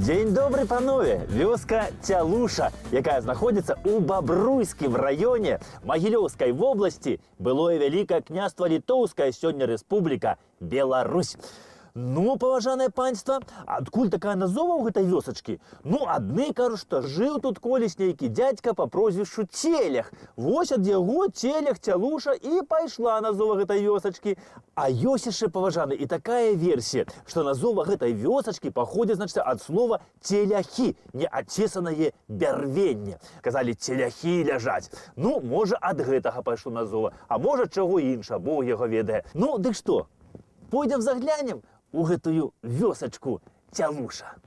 Дзень добры, панове! Вёска Цялуша, якая знаходзіцца ў Бабруйскім раёне Магілёўскай вобласці, былое вялікае княства Літоўскае, сёння Рэспубліка Беларусь. Ну, паважанае панства, адкуль такая назова ў гэтай вёсачкі? Ну, адны кажуць, што жыў тут колісь нейкі дзядзька па прозвішчу Целях. Вось ад яго Целях, Цялуша і пайшла назова гэтай вёсачкі. А ёсць яшчэ, паважаны, і такая версія, што назова гэтай вёсачкі паходзіць, значыць, ад слова «теляхі», не адцесанае бярвенне. Казалі, теляхі ляжаць. Ну, можа, ад гэтага пайшло назова, а можа, чаго інша, Бог яго ведае. Ну, дык што, пойдзем заглянем у гэтую вёсачку Цялуша.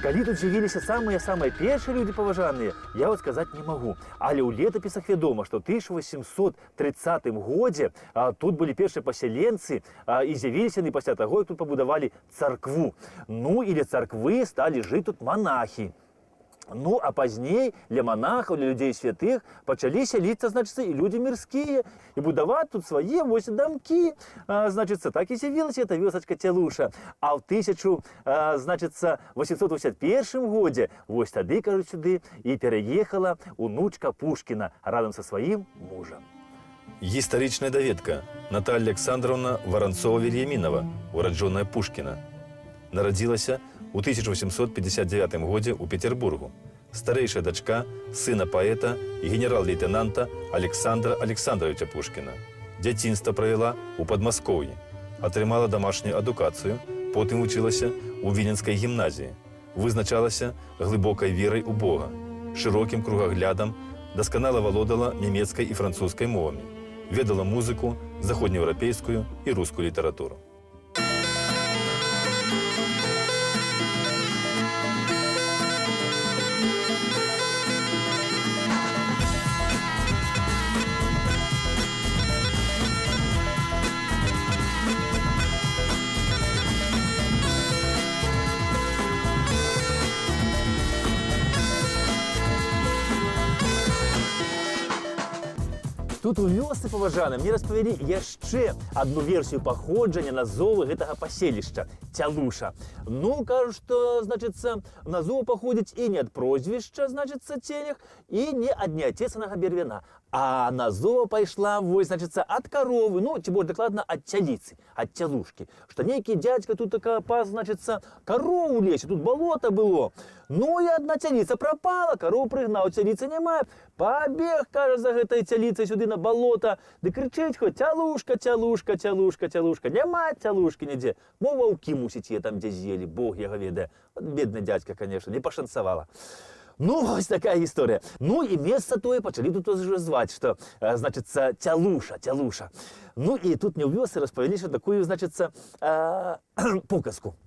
Калі тут з'явіліся самыя першыя людзі паважаныя, я вот сказаць не магу. Але ў летапісах вядома, што ў 1830 годзе тут былі першыя пасяленцы і з'явіліся яны пасля таго, як тут пабудавалі царкву. Ну, і ля царквы сталі жыць тут манахі. Ну, а пазней для монахаў, для людзей святых пачалі сяліцца, значыцца, і людзі мірскія, і будаваць тут свае вось дамкі. Значыцца, так і з'явілася эта вёсачка Цялуша. А ў 1881 годзе вось тады, кажуць, сюды і пераехала унучка Пушкіна разам са сваім мужам. Гістарычная даведка. Наталья Александровна Воронцова-Вильяминова, ураджоная Пушкіна. Нарадзілася у 1859 годзе ў Петербургу. Старэйшая дачка сына паэта і генерал-лейтенанта Александра Александровича Пушкіна. Дзяцінства правяла ў Падмаскоўі. Атрымала дамашнюю адукацыю, потым вучылася ў Віленскай гімназіі. Вызначалася глыбокай верай у Бога, шырокім кругаглядам, дасканала валодала нямецкай і французскай мовамі. Ведала музыку, заходнееўрапейскую і рускую літаратуру. Тут у вёсцы паважаны мне распавялі яшчэ одну версію паходжання назовы гэтага паселішча Цялуша. Ну, кажуць, што, значыцца, назова паходзіць і не ад прозвішча, значыцца, Целях, і не ад неацесанага бервяна. А назова пайшла, вось, значыцца, ад каровы, ну, ці больш дакладна, ад цяліцы, ад цялушкі. Што нейкі дзядзька тут такая пас, значыцца, карову ў лесе, тут болото было. Ну, і адна цяліца прапала, карову прыгнаў, цяліцы няма. Пабег, кажа, за гэтай цяліцай сюды на болото, ды крычыць хоць: «Цялушка, цялушка, цялушка, цялушка». Няма цялушкі нідзе. Мо ваўкі, мусіць, яе там дзе з'елі, Бог яго ведае. От бедны дзядзька, конечно, не пашанцавала. Ну, вось такая гісторыя. Ну, і месца тое пачалі тут уже зваць, што, значыцца, Цялуша, Цялуша. Ну, і тут мне ў вёсцы распавялі, што такую, значыцца, показку.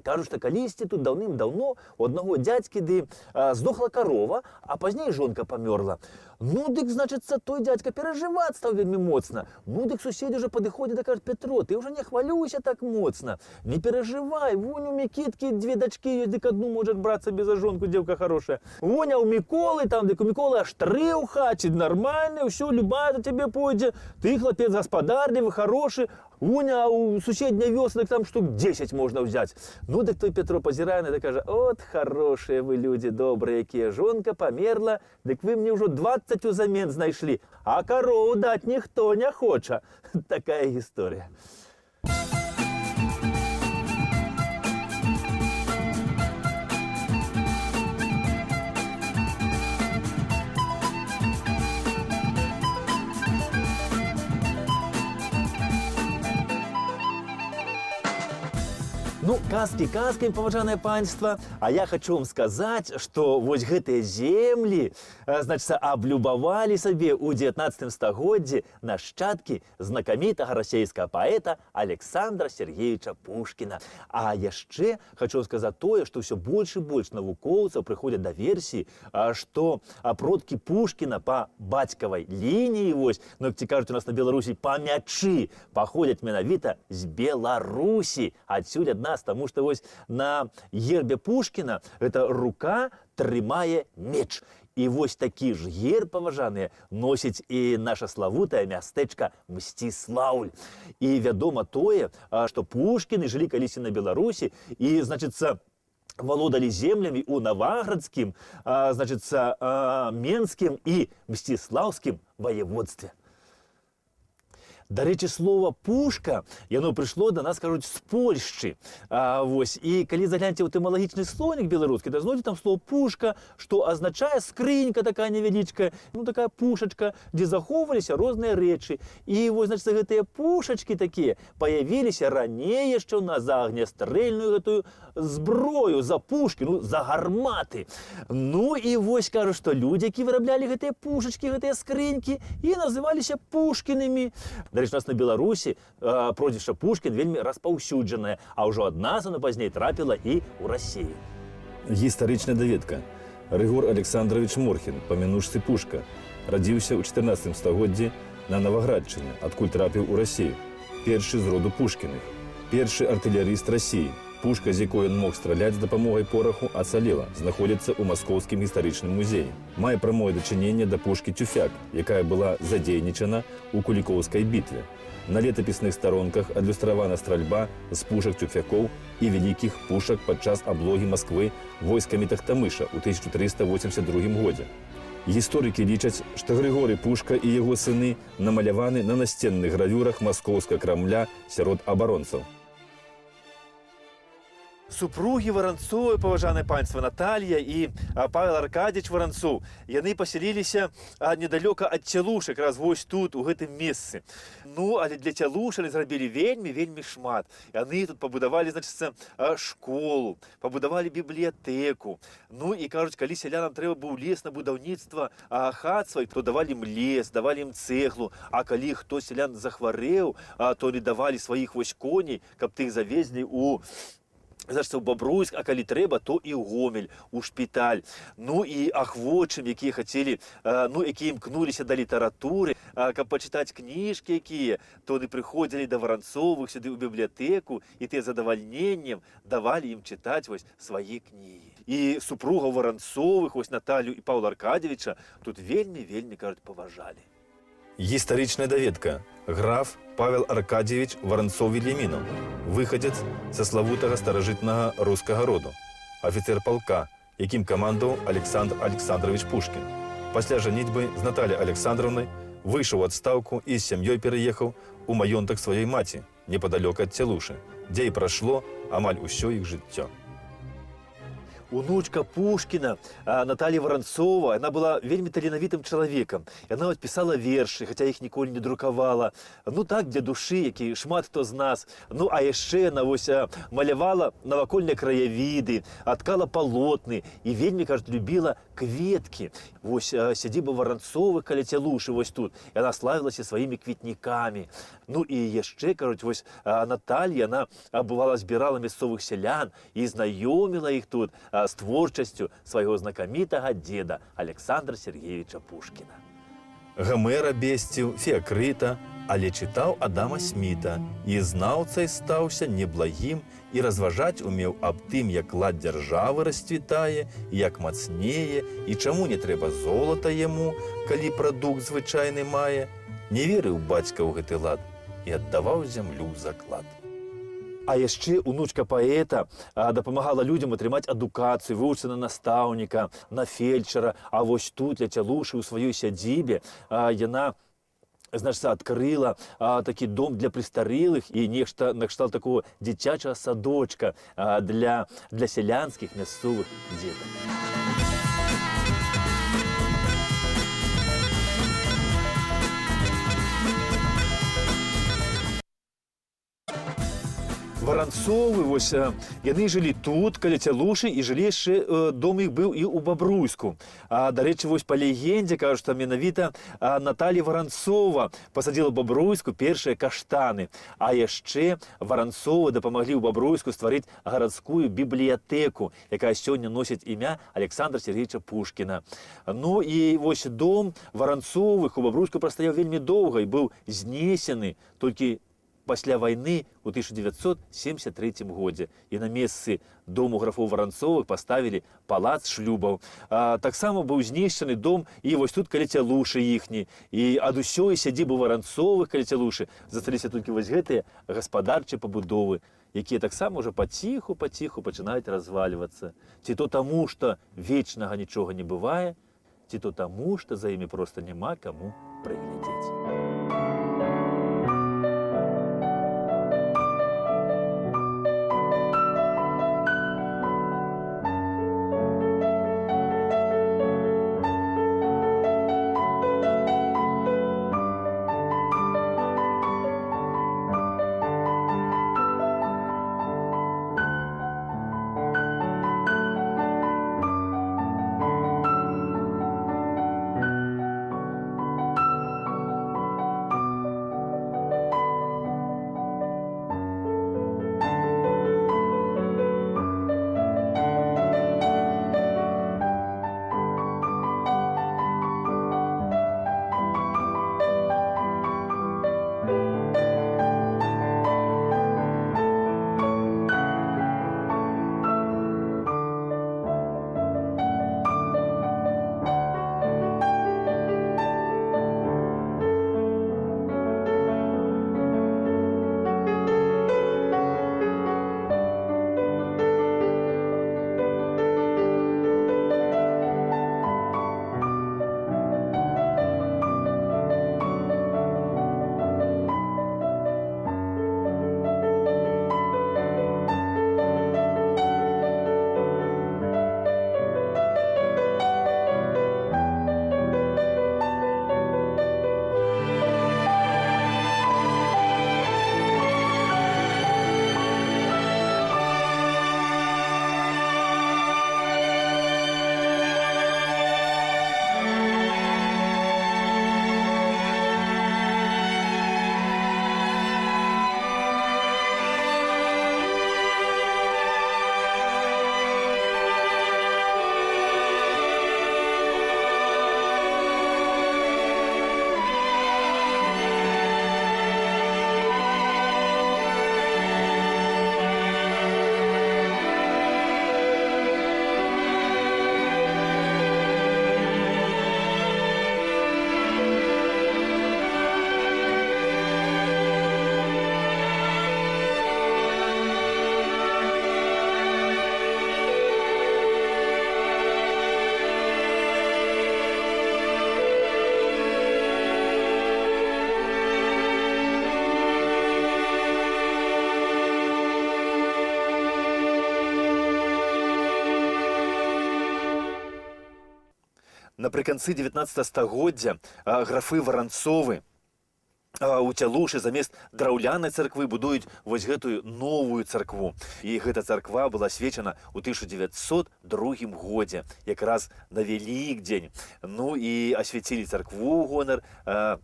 Кажуць, што калісьці тут даўным-даўно у аднаго дзядзькі здохла карова, а пазней жонка памёрла. Ну, дык, значыцца, той дзядзька перажываць стаў вельмі моцна. Ну, дык суседзі ўжо падыходзяць да кажуць: «Петро, ты ўжо не хвалюйся так моцна, не перажывай, вунь у Мікіткі дзве дачкі ёсць, дык адну можаш браць сабе за жонку, дзеўка хорошая. Вунь, а у Міколы там, дык у Міколы аж 3 ў хаце, нармальна, ўсё, любая да цябе пойдзе, ты хлапец гаспадарлівы, хорошы. Вунь, а у суседняй вёсцы там штук 10 можна ўзяць». Ну, дык той Петро пазірае на, кажа: «От хорошыя вы людзі добрыя, якія, жонка памерла, дык вы мне ўжо 20 узамен знайшлі, а карову даць ніхто не хоча». Такая гісторыя. Ну, казки казками, паважанае панство, а я хочу вам сказать, что вось гэтыя земли, значит, облюбовали себе у 19 стагоддзі нашчадкі знакамітага расійскага паэта Александра Сергеевича Пушкина. А яшчэ хочу вам сказать тое, что все больше и больше навукоўцаў приходят до версии, что продки Пушкина по бацькавай линии, вось, ну, як ці кажуць у нас на Беларусі, по мячы, походят менавіта з Беларусі. Отсюда одна, потому что вось на гербе Пушкина эта рука трымае меч. І вось такі ж герб, паважаныя, носіць і наша славутая мястэчка Мсціслаўль. І вядома тое, што Пушкіны жылі калісьці на Беларусі і, значыцца, валодалі землямі ў Наваградскім, значыцца, Менскім і Мсціслаўскім воеводстве. Дарэчы, слова «пушка», яно прыйшло до нас, кажуць, з Польшчы. Вось. І калі загляньце ў этымалагічны слоўнік беларускі, то знойдзе там слово «пушка», што азначае скрынька такая невялічкая, ну такая пушачка, дзе захоўваліся розныя рэчы. І вось, значыць, гэтыя пушачкі такія паявіліся раней яшчэ ў нас за агнястрэльную гэтую зброю, за пушкі, ну, за гарматы. Ну і вось кажу, што людзі, які выраблялі гэтыя пушачкі, гэтыя скрынькі, і называліся Пушкінамі. Дарэчы, у нас на Беларусі прозвішча Пушкін вельмі распаўсюджанае, а ўжо ад нас оно пазней трапіла і ў Расію. Гістарычная даведка. Рыгор Александрович Морхін, памянушцы Пушка, радзіўся ў 14 стагоддзі на Наваградчыне, адкуль трапіў у Расію. Першы з роду Пушкіных. Першы артылерыст Расіі. Пушка, з якой ён мог страляць з дапамогай пораху, ацалела, знаходзіцца ў Маскоўскім гістарычным музеі. Мае прамое дачыненне да пушкі «Тюфяк», якая была задзейнічана ў Кулікоўскай бітве. На летапісных старонках адлюстравана стральба з пушак тюфякоў і вялікіх пушак падчас аблогі Масквы войскамі Тахтамыша ў 1382 годзе. Гісторыкі лічаць, што Грыгорый Пушка і яго сыны намаляваны на насценных гравюрах маскоўскага Крамля сярод абаронцаў. Супругі Варанцовы, паважанае панство, Наталья і Павел Аркадьевич Варанцоў, яны пасяліліся недалёка ад Цялуш, якраз вось тут, у гэтым месцы. Ну, але для Цялуша яны зрабілі вельмі шмат. Яны тут пабудавалі, значыцца, школу, пабудавалі бібліятэку. Ну, і кажуць, калі сялянам трэба быў лес на будаўніцтва хат сваіх, то давалі ім лес, давалі ім цэглу. А калі хто сялян захварэў, то не давалі сваіх вось коней, каб тых завезлі у, значыцца, у Бабруйск, а калі трэба, то і ў Гомель, у шпіталь. Ну і ахвочым, якія хацелі, ну, якія імкнуліся да літаратуры, каб пачытаць кніжкі якія, то яны прыходзілі да Варанцовых сюды ў бібліятэку, і тыя задавальненнем давалі ім чытаць вось свае кнігі. І супругаў Варанцовых, вось Наталью і Паўла Аркадьевича, тут вельмі, кажуць, паважалі. Гістарычная даведка. Граф Павел Аркадьевич Воронцов-Вильяминов, выходец со славутага старажытнага рускага роду, офицер полка, якім камандаваў Александр Александрович Пушкин. Пасля жаніцьбы з Натальей Александровнай выйшаў у адстаўку і з сям'ёй пераехаў у маёнтак сваёй маці, непадалёк ад Цялушы, дзе і прайшло амаль усё іх жыццё. Унучка Пушкіна, Наталья Воронцова, она была вельмі таленавітым чалавекам. Яна вот пісала вершы, хаця іх ніколі не друкавала. Ну так, для душы, які шмат хто з нас. Ну, а яшчэ яна вось малявала навакольныя краявіды, ткала палотны і вельмі, кажуць, любіла кветкі. Вось сядзіба Воронцовых каля Цялушы вось тут. Яна славілася сваімі кветнікамі. Ну і яшчэ, кажуць, вось Наталья, яна бывала збірала мясцовых сялян і знаёміла іх тут з творчасцю свайго знакамітага дзеда Александра Сергеевича Пушкіна. Гамера бесціў, Феакрыта, але чытаў Адама Сміта, і знаўцай стаўся неблагім і разважаць умеў аб тым, як лад дзяржавы расцвітае, як мацнее, і чаму не трэба золата яму, калі прадукт звычайны мае. Не верыў бацька ў гэты лад і аддаваў зямлю ў заклад. А яшчэ унучка паэта дапамагала людзям атрымаць адукацыю, вывучыцца на настаўніка, на фельчара. А вось тут, ля Цялушы, у сваёй сядзібе, яна, значыцца, адкрыла такі дом для престарэлых і нешта накшталт такого дзіцячага садочка для сялянскіх мясцовых дзетак. Воронцовы, вось, яны жылі тут, каля Цялушы, і жылі яшчэ, дом іх быў і ў Бабруйску. Дарэчы, вось па легендзе, кажуць, што менавіта Наталья Воронцова пасадзіла ў Бабруйску першыя каштаны. А яшчэ Воронцовы дапамаглі ў Бабруйску стварыць гарадскую бібліятэку, якая сёння носіць імя Александра Сергеевича Пушкіна. Ну і вось дом Воронцовых у Бабруйску прастаяў вельмі доўга і быў знесены толькі пасля вайны ў 1973 годзе. І на месцы дому графоў Воронцовых паставілі палац шлюбаў. Таксама быў знішчаны дом і вось тут каля Цялушы іхні. І ад усёй сядзібы Воронцовых каля Цялушы засталіся толькі вось гэтыя гаспадарчыя пабудовы, якія таксама ўжо паціху пачынаюць развальвацца. Ці то таму, што вечнага нічога не бывае, ці то таму, што за імі проста няма каму прыглядзець. Напрыканцы 19 стагоддзя графы Варанцовы у Цялушы замест драўлянай царквы будуюць вось гэтую новую царкву. І гэта царква была асвечана ў 1902 годзе, якраз на Вялікдзень. Ну і асвяцілі царкву ў гонар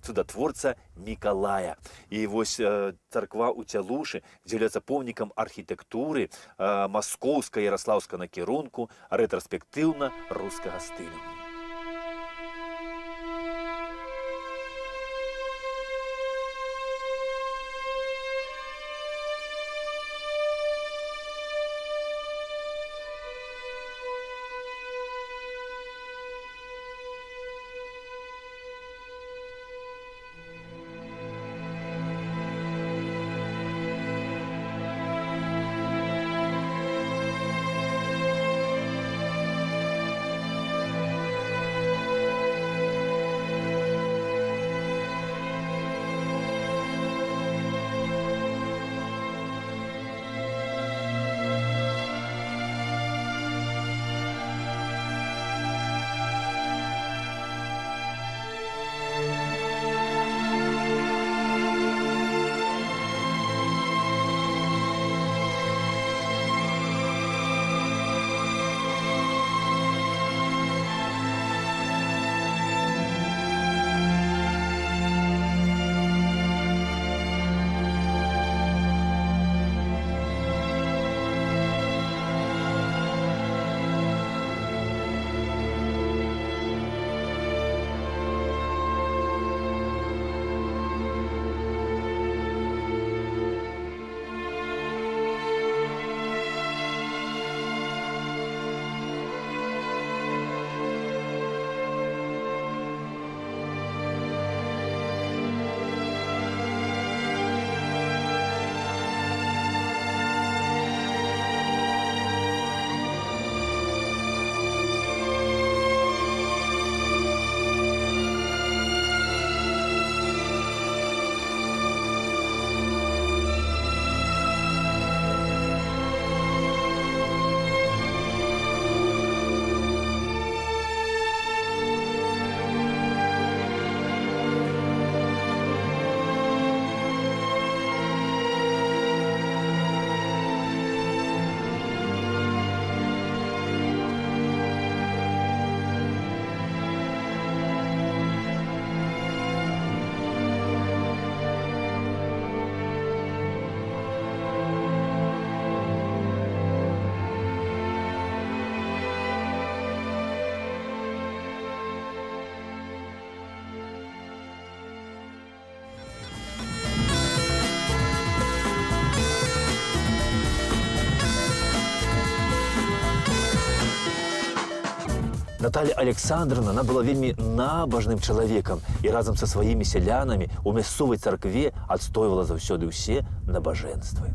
цудатворца Мікалая. І вось царква ў Цялушы з'яўляецца помнікам архітэктуры маскоўска-яраслаўскага накірунку рэтраспектыўна-рускага стылю. Наталья Александровна, она была вельмі набожным чалавекам і разам са сваімі сялянамі у мясцовай царкве адстойвала заўсёды ўсе набажэнствы.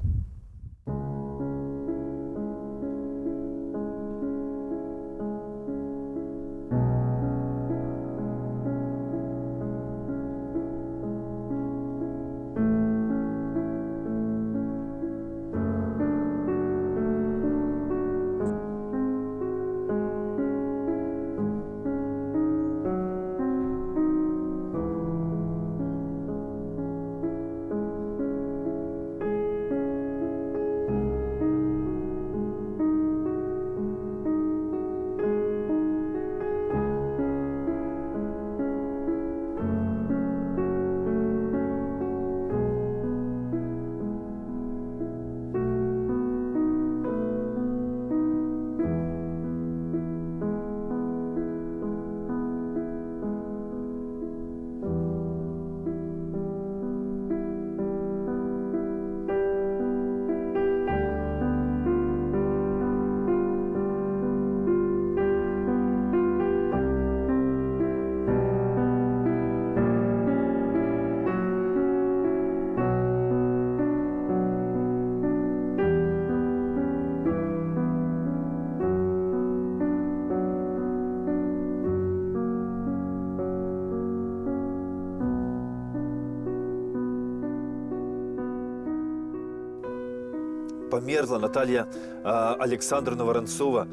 Померла Наталья Александровна Воронцова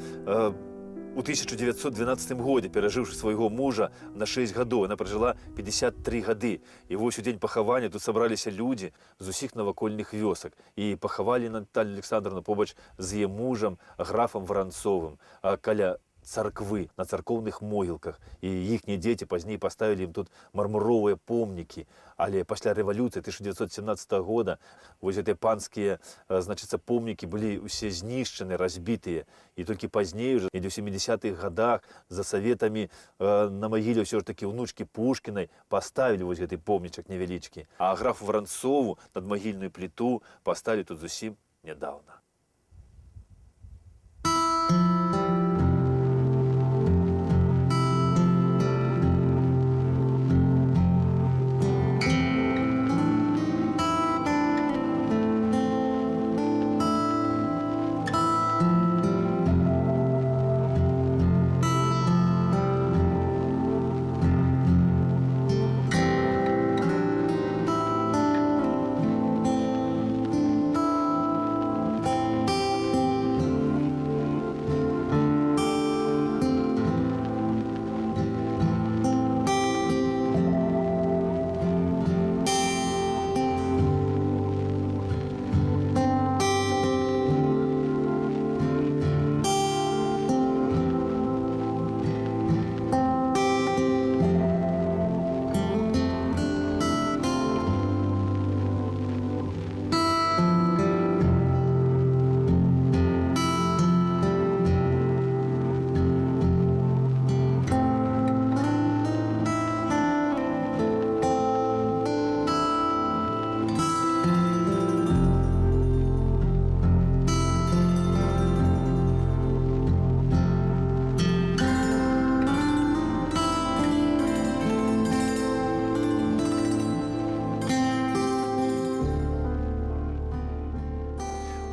У 1912 годзе, перажыўшы свайго мужа на 6 гадоў, яна пражыла 53 гады. І вось у дзень пахавання тут сабраліся людзі з усіх навакольных вёсак. І пахавалі Наталью Александровну побач з яе мужам, графам Воронцовым, каля царквы, на царкоўных могілках. І іхнія дзеці пазней паставілі ім тут мармуровыя помнікі. Але пасля рэвалюцыі 1917 года вось гэтыя панскія, значыцца, помнікі былі ўсе знішчаны, разбітыя. І толькі пазней, уже недзе ў 70-х гадах, за саветамі на магіле ўсё ж такі ўнучкі Пушкінай паставілі вось гэты помнічак невялічкі. А графу Воронцову надмагільную пліту паставілі тут зусім нядаўна.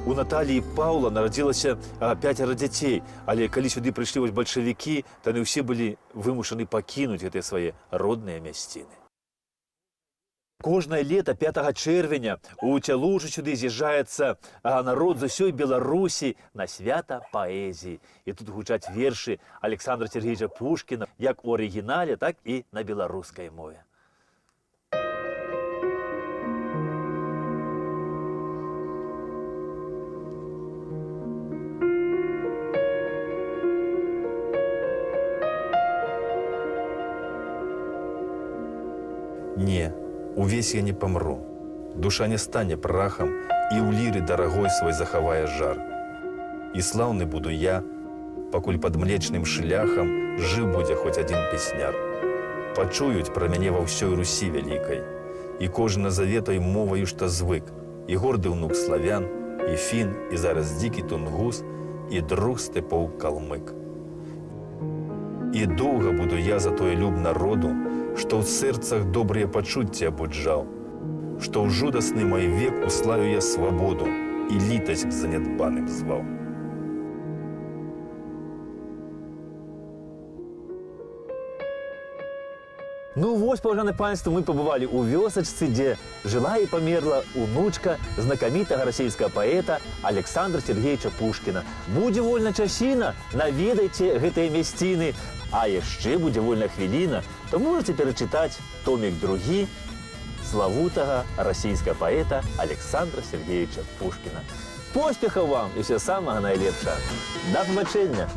У Наталіі і Паўла нарадзілася 5 дзяцей, але калі сюды прыйшлі вось бальшавікі, то яны ўсе былі вымушаны пакінуць гэтыя свае родныя мясціны. Кожнае лета 5 чэрвеня у Цялушу сюды з'язджаецца народ з усёй Беларусі на свята паэзіі. І тут гучаць вершы Александра Сергеевича Пушкіна як у арыгінале, так і на беларускай мове. Не, увесь я не помру. Душа не стане прахом, и у лиры дорогой свой захавая жар. И славный буду я, покуль под млечным шляхом жив будзе хоть один песняр. Почують про мяне во всей Руси великой, и кожен назове той мовою, что звык, и гордый внук славян, и фин, и зараз дикий тунгус, и друг степов калмык. И долго буду я за той люб народу, что в сердцах добрые почуття буджал, что в жудасный мой век уславю я свободу и литость к занедбаным звал. Ну вось, паважанае панство, мы побывали у вёсачцы, дзе жила и померла унучка знакамітага расійскага паэта Александра Сергеевича Пушкина. Будзе вольна часіна, наведайце гэтыя мясціны. А яшчэ будзе вольна хвіліна, то можете перачытаць томік другі славутага расійскага паэта Александра Сергеевича Пушкина. Поспехаў вам і ўсё самага найлепшага. Да пабачэння!